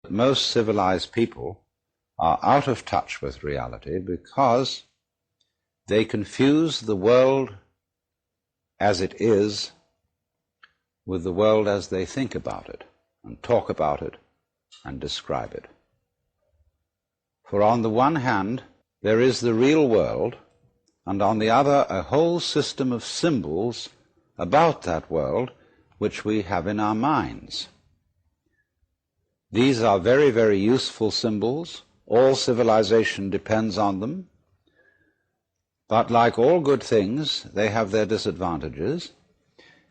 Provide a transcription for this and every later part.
Most civilized people are out of touch with reality because they confuse the world as it is with the world as they think about it and talk about it and describe it. For on the one hand, there is the real world, and on the other, a whole system of symbols about that world which we have in our minds. These are very, very useful symbols. All civilization depends on them. But like all good things, they have their disadvantages,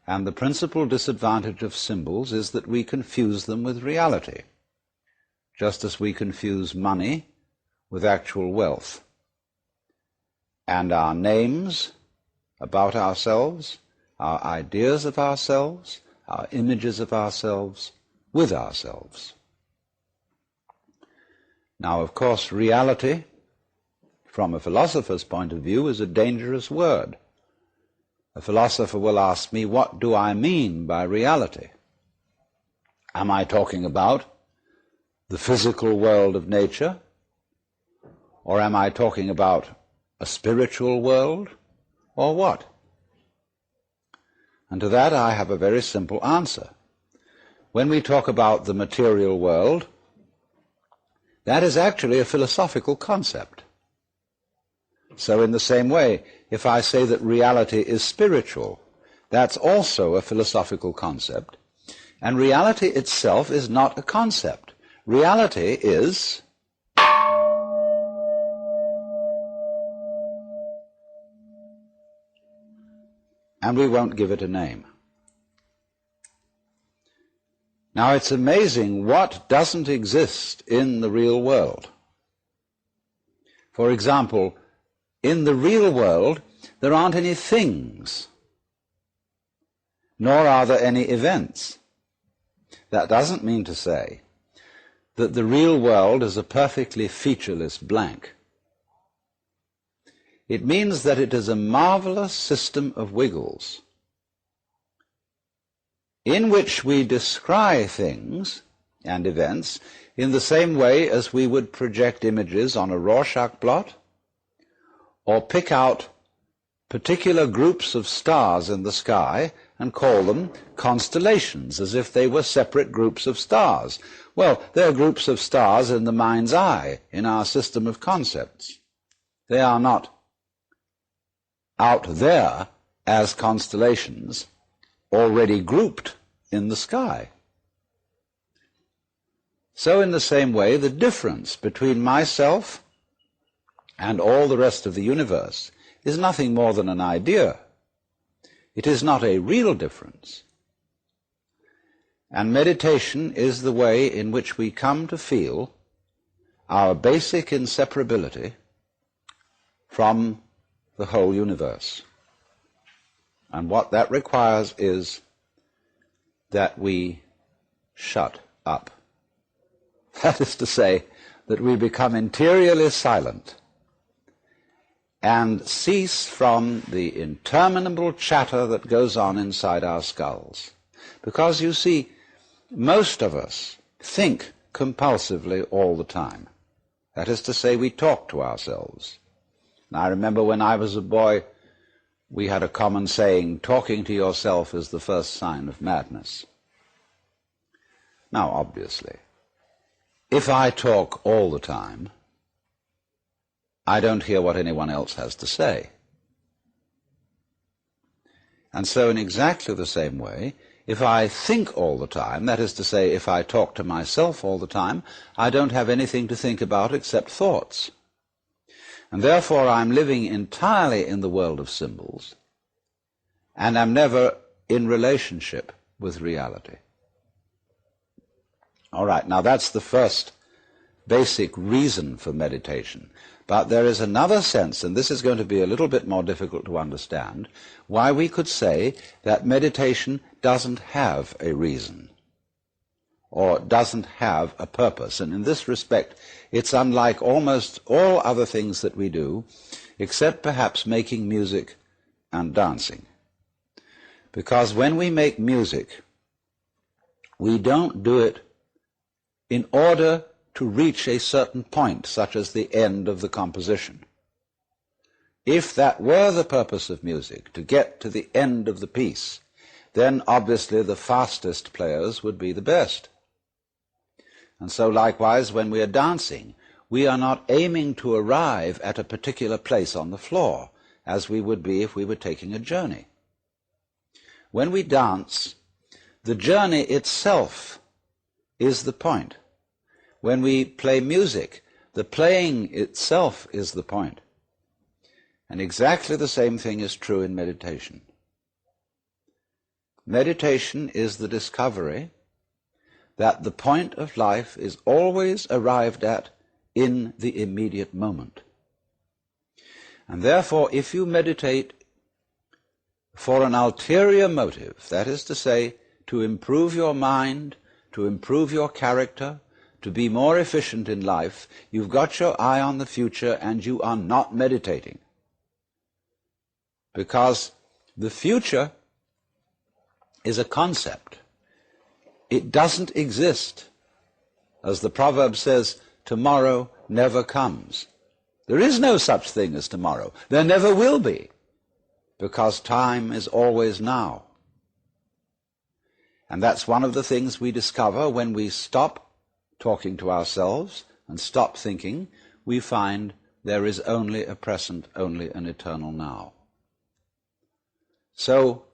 and the principal disadvantage of symbols is that we confuse them with reality, just as we confuse money with actual wealth, and our names about ourselves, our ideas of ourselves, our images of ourselves with ourselves. Now, of course, reality, from a philosopher's point of view, is a dangerous word. A philosopher will ask me, what do I mean by reality? Am I talking about the physical world of nature? Or am I talking about a spiritual world? Or what? And to that I have a very simple answer. When we talk about the material world, that is actually a philosophical concept. So in the same way, if I say that reality is spiritual, that's also a philosophical concept. And reality itself is not a concept. Reality is and we won't give it a name. Now, it's amazing what doesn't exist in the real world. For example, in the real world, there aren't any things, nor are there any events. That doesn't mean to say that the real world is a perfectly featureless blank. It means that it is a marvelous system of wiggles in which we descry things and events in the same way as we would project images on a Rorschach blot, or pick out particular groups of stars in the sky and call them constellations, as if they were separate groups of stars. Well, they're groups of stars in the mind's eye, in our system of concepts. They are not out there as constellations already grouped in the sky. So in the same way, the difference between myself and all the rest of the universe is nothing more than an idea. It is not a real difference. And meditation is the way in which we come to feel our basic inseparability from the whole universe. And what that requires is that we shut up. That is to say, that we become interiorly silent and cease from the interminable chatter that goes on inside our skulls. Because, you see, most of us think compulsively all the time. That is to say, we talk to ourselves. And I remember when I was a boy, we had a common saying, talking to yourself is the first sign of madness. Now, obviously, if I talk all the time, I don't hear what anyone else has to say. And so in exactly the same way, if I think all the time, that is to say, if I talk to myself all the time, I don't have anything to think about except thoughts. And therefore I'm living entirely in the world of symbols, and I'm never in relationship with reality. All right, now that's the first basic reason for meditation. But there is another sense, and this is going to be a little bit more difficult to understand, why we could say that meditation doesn't have a reason or doesn't have a purpose. And in this respect, it's unlike almost all other things that we do, except perhaps making music and dancing. Because when we make music, we don't do it in order to reach a certain point, such as the end of the composition. If that were the purpose of music, to get to the end of the piece, then obviously the fastest players would be the best. And so likewise, when we are dancing, we are not aiming to arrive at a particular place on the floor, as we would be if we were taking a journey. When we dance, the journey itself is the point. When we play music, the playing itself is the point. And exactly the same thing is true in meditation. Meditation is the discovery that the point of life is always arrived at in the immediate moment. And therefore, if you meditate for an ulterior motive, that is to say, to improve your mind, to improve your character, to be more efficient in life, you've got your eye on the future and you are not meditating. Because the future is a concept. It doesn't exist. As the proverb says, tomorrow never comes. There is no such thing as tomorrow. There never will be, because time is always now. And that's one of the things we discover when we stop talking to ourselves and stop thinking. We find there is only a present, only an eternal now. So,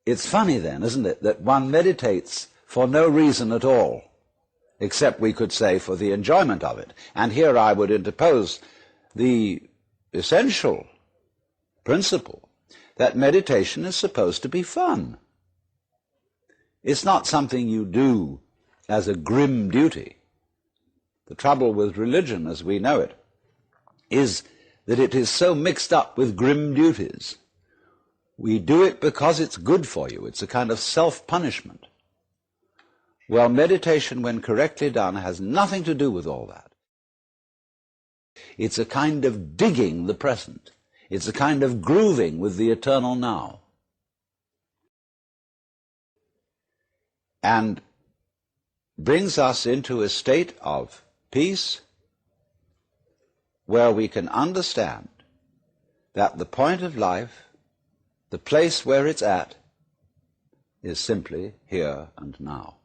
it's funny then, isn't it, that one meditates for no reason at all, except we could say for the enjoyment of it. And here I would interpose the essential principle that meditation is supposed to be fun. It's not something you do as a grim duty. The trouble with religion, as we know it, is that it is so mixed up with grim duties. We do it because it's good for you. It's a kind of self-punishment. Well, meditation, when correctly done, has nothing to do with all that. It's a kind of digging the present. It's a kind of grooving with the eternal now. And brings us into a state of peace where we can understand that the point of life, the place where it's at, is simply here and now.